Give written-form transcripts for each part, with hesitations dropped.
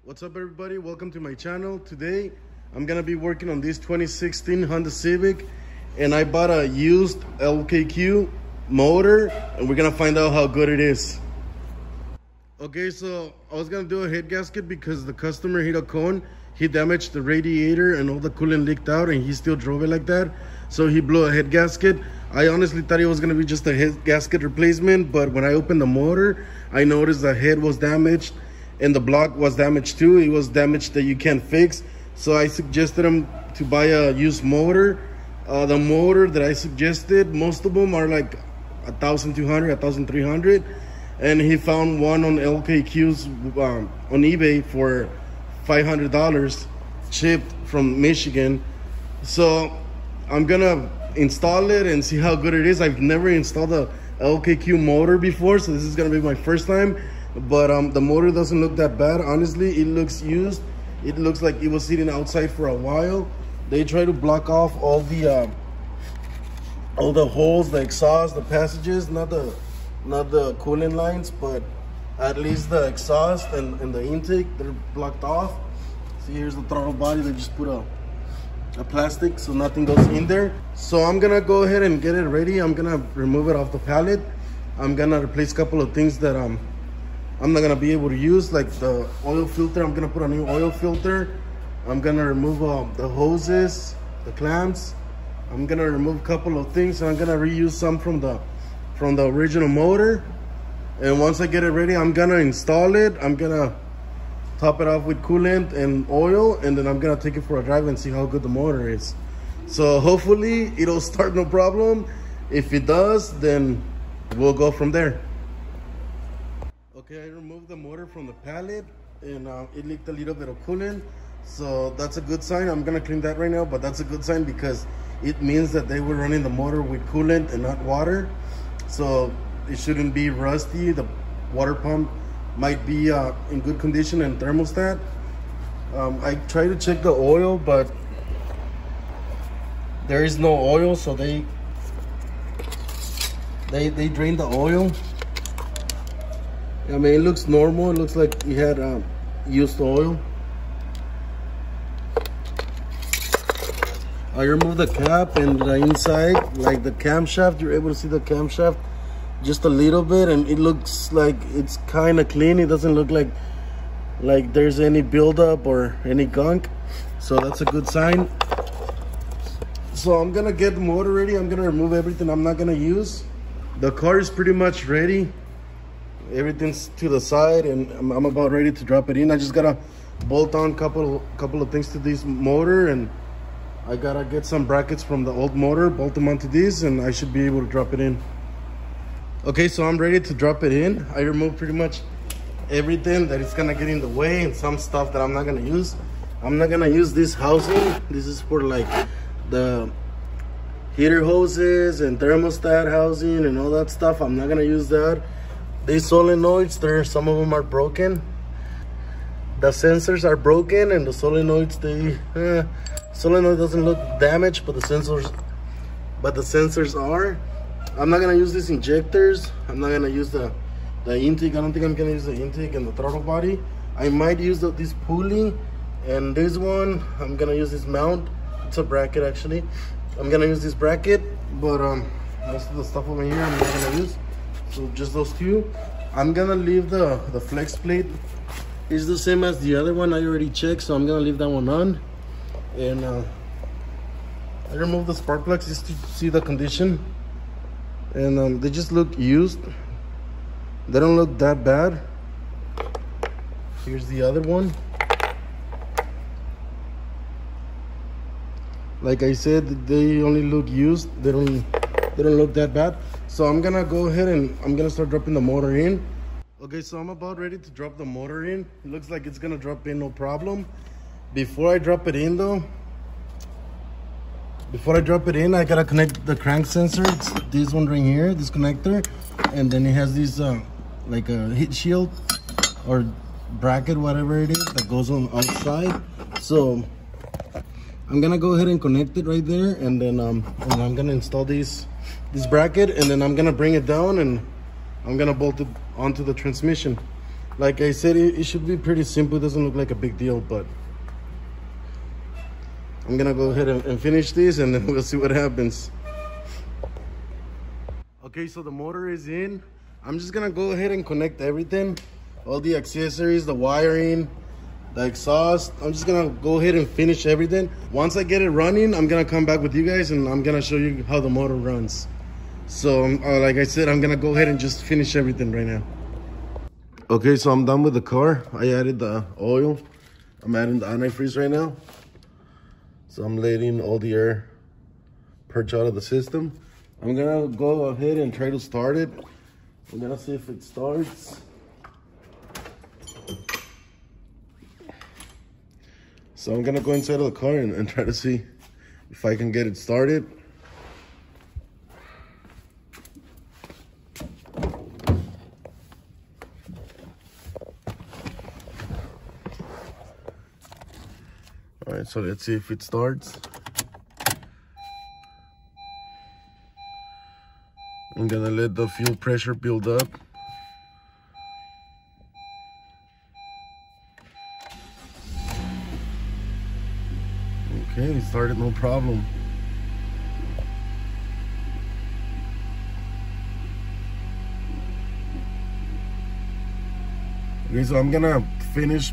What's up, everybody? Welcome to my channel. Today I'm gonna be working on this 2016 Honda Civic, and I bought a used LKQ motor, and we're gonna find out how good it is. Okay, so I was gonna do a head gasket because the customer hit a cone. He damaged the radiator and all the coolant leaked out, and he still drove it like that. So he blew a head gasket. I honestly thought it was gonna be just a head gasket replacement, but when I opened the motor, I noticed the head was damaged and the block was damaged too. It was damaged that you can't fix. So I suggested him to buy a used motor. The motor that I suggested, most of them are like 1,200, 1,300. And he found one on LKQ's on eBay for $500 shipped from Michigan. So I'm gonna install it and see how good it is. I've never installed a LKQ motor before, so this is gonna be my first time. But the motor doesn't look that bad. Honestly, it looks used. It looks like it was sitting outside for a while. They try to block off all the holes, the exhaust, the passages, not the coolant lines, but at least the exhaust and the intake, they're blocked off. See, here's the throttle body. They just put a plastic so nothing goes in there. So I'm gonna go ahead and get it ready. I'm gonna remove it off the pallet. I'm gonna replace a couple of things that I'm not gonna be able to use, like the oil filter. I'm gonna put a new oil filter. I'm gonna remove the hoses, the clamps. I'm gonna remove a couple of things, and I'm gonna reuse some from the original motor. And once I get it ready, I'm gonna install it. I'm gonna top it off with coolant and oil, and then I'm gonna take it for a drive and see how good the motor is. So hopefully it'll start no problem. If it does, then we'll go from there. Okay, I removed the motor from the pallet, and it leaked a little bit of coolant. So that's a good sign. I'm gonna clean that right now, but that's a good sign because it means that they were running the motor with coolant and not water. So it shouldn't be rusty. The water pump might be in good condition, and thermostat. I tried to check the oil, but there is no oil, so they drained the oil. I mean, it looks normal. It looks like we had used oil. I removed the cap and the inside, like the camshaft. You're able to see the camshaft just a little bit, and it looks like it's kind of clean. It doesn't look like there's any buildup or any gunk, so that's a good sign. So I'm gonna get the motor ready. I'm gonna remove everything I'm not gonna use. The car is pretty much ready. Everything's to the side, and I'm about ready to drop it in. I just gotta bolt on couple of things to this motor, and I gotta get some brackets from the old motor, bolt them onto these, and I should be able to drop it in. Okay, so I'm ready to drop it in. I removed pretty much everything that is gonna get in the way, and some stuff that I'm not gonna use. I'm not gonna use this housing. This is for like the heater hoses and thermostat housing and all that stuff. I'm not gonna use that. These solenoids, some of them are broken. The sensors are broken, and the solenoids, solenoid doesn't look damaged, but the sensors are. I'm not gonna use these injectors. I'm not gonna use the intake. I don't think I'm gonna use the intake and the throttle body. I might use this pulley and this one. I'm gonna use this mount. It's a bracket, actually. I'm gonna use this bracket, but most of the stuff over here I'm not gonna use. So just those two. I'm gonna leave the flex plate. It's the same as the other one I already checked, so I'm gonna leave that one on. And I removed the spark plugs just to see the condition. And they just look used. They don't look that bad. Here's the other one. Like I said, they only look used. They don't look that bad. So I'm gonna go ahead and I'm gonna start dropping the motor in. Okay, so I'm about ready to drop the motor in. It looks like it's gonna drop in no problem. Before I drop it in though, I gotta connect the crank sensor. It's this one right here, this connector. And then it has this like a heat shield or bracket, whatever it is, that goes on outside. So I'm gonna go ahead and connect it right there, and then I'm gonna install this bracket, and then I'm gonna bring it down, and I'm gonna bolt it onto the transmission. Like I said, it should be pretty simple. It doesn't look like a big deal, but I'm gonna go ahead and finish this, and then we'll see what happens. Okay, so the motor is in. I'm just gonna go ahead and connect everything, all the accessories, the wiring, the exhaust. I'm just gonna go ahead and finish everything. Once I get it running, I'm gonna come back with you guys and I'm gonna show you how the motor runs. So like I said, I'm gonna go ahead and just finish everything right now. Okay, so I'm done with the car. I added the oil. I'm adding the antifreeze right now. So I'm letting all the air purge out of the system. I'm gonna go ahead and try to start it. I'm gonna see if it starts. So I'm gonna go inside of the car and try to see if I can get it started. All right, so let's see if it starts. I'm gonna let the fuel pressure build up. Okay, it started no problem. Okay, so I'm gonna finish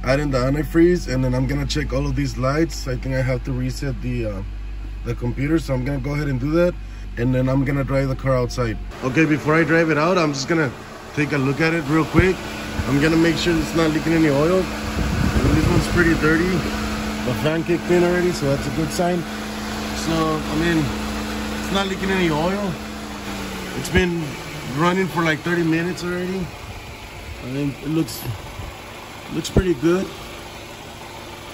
adding the antifreeze, and then I'm gonna check all of these lights. I think I have to reset the computer, so I'm gonna go ahead and do that, and then I'm gonna drive the car outside. Okay, before I drive it out, I'm just gonna take a look at it real quick. I'm gonna make sure it's not leaking any oil. And this one's pretty dirty. The fan kicked in already, so that's a good sign. So, I mean, it's not leaking any oil. It's been running for like 30 minutes already. I mean, it looks pretty good.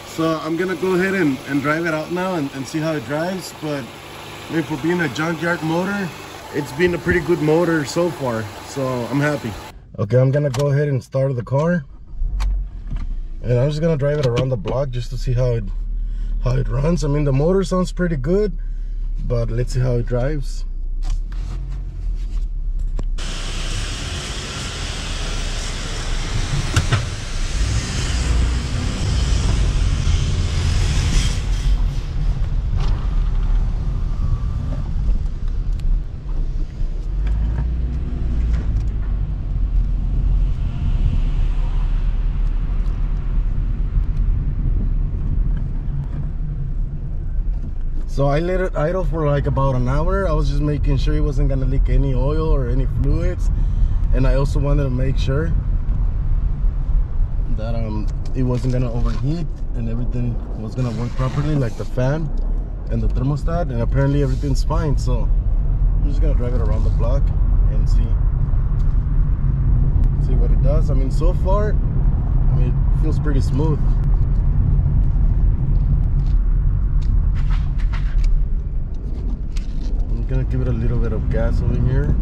So I'm gonna go ahead and drive it out now and see how it drives. But I mean, for being a junkyard motor, it's been a pretty good motor so far, so I'm happy. Okay, I'm gonna go ahead and start the car, and I'm just gonna drive it around the block just to see how it runs. I mean, the motor sounds pretty good, but let's see how it drives. So I let it idle for like about an hour. I was just making sure it wasn't gonna leak any oil or any fluids, and I also wanted to make sure that it wasn't gonna overheat and everything was gonna work properly, like the fan and the thermostat, and apparently everything's fine. So I'm just gonna drive it around the block and see what it does. I mean, so far, I mean, it feels pretty smooth. Gonna give it a little bit of gas over here.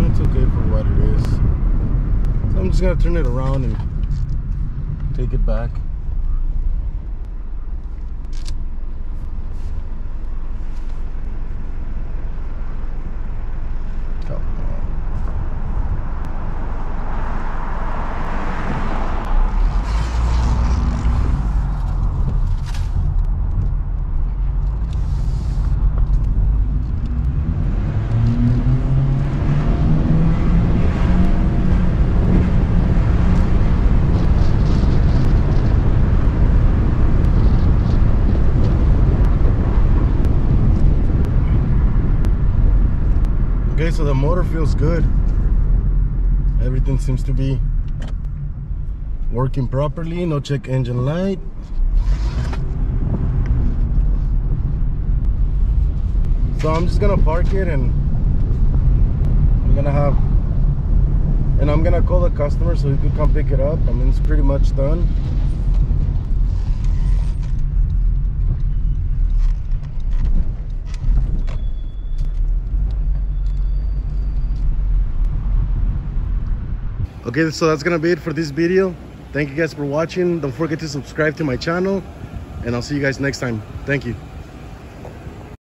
It's okay for what it is. So I'm just gonna turn it around and take it back. Okay, so the motor feels good. Everything seems to be working properly. No check engine light. So I'm just gonna park it, and I'm gonna call the customer so he could come pick it up. I mean, it's pretty much done. Okay, so that's gonna be it for this video. Thank you guys for watching. Don't forget to subscribe to my channel, and I'll see you guys next time. Thank you.